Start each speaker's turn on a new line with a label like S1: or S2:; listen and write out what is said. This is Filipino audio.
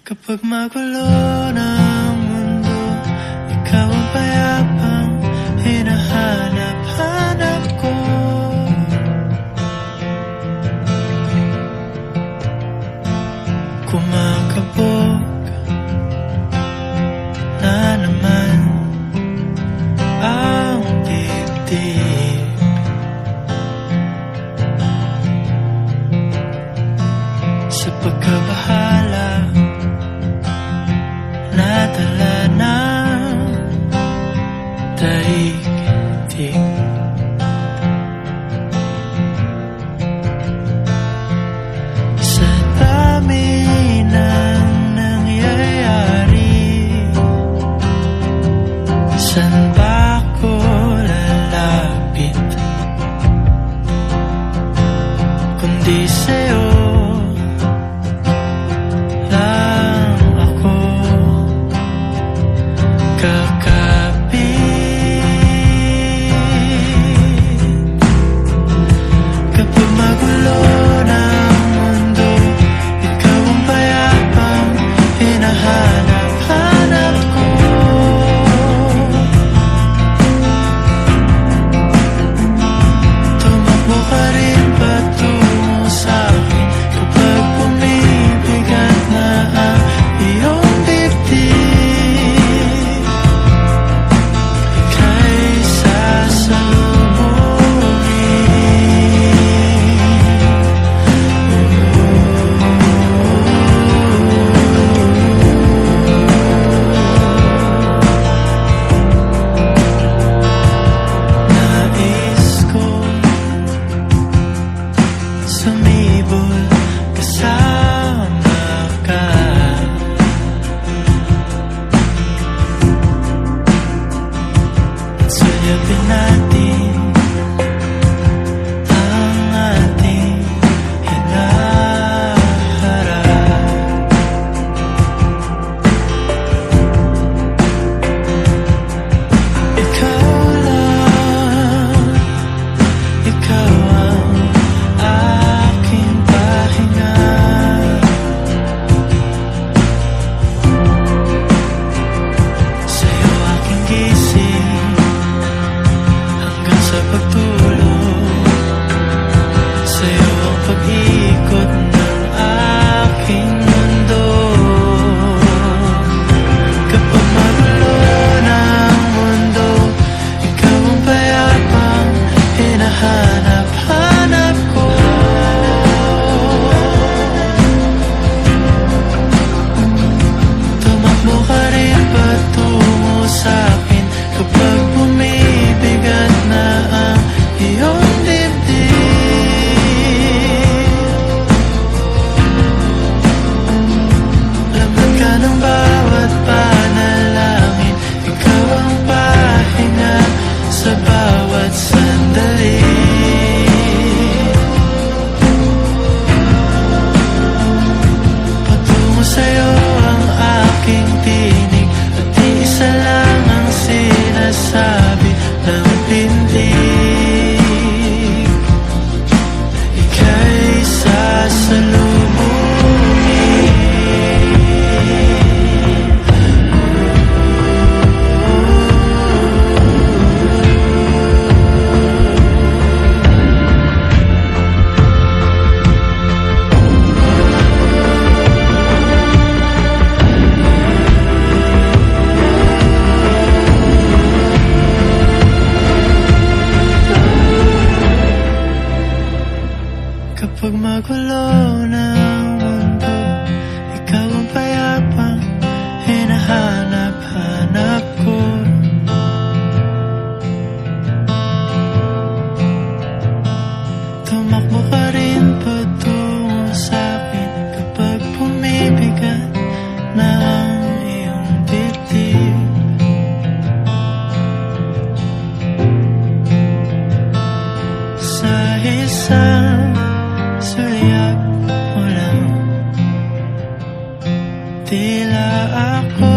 S1: Kapag magulo ng mundo, ikaw ang payapang hinahanap-hanap ko. Kumakabog na naman ang dibdib. Sa pagkabahala nadala ng daigdig. Sa dami ng nangyayari, saan ba ako lalapit kundi sa'yo? Kapag magulo ng mundo, ikaw ang payapang hinahanap-hanap ko. Tumakbo ka rin patungo sa'kin kapag bumibigat na ang iyong dibdib. Sa isang sulyap mo lang, tila ako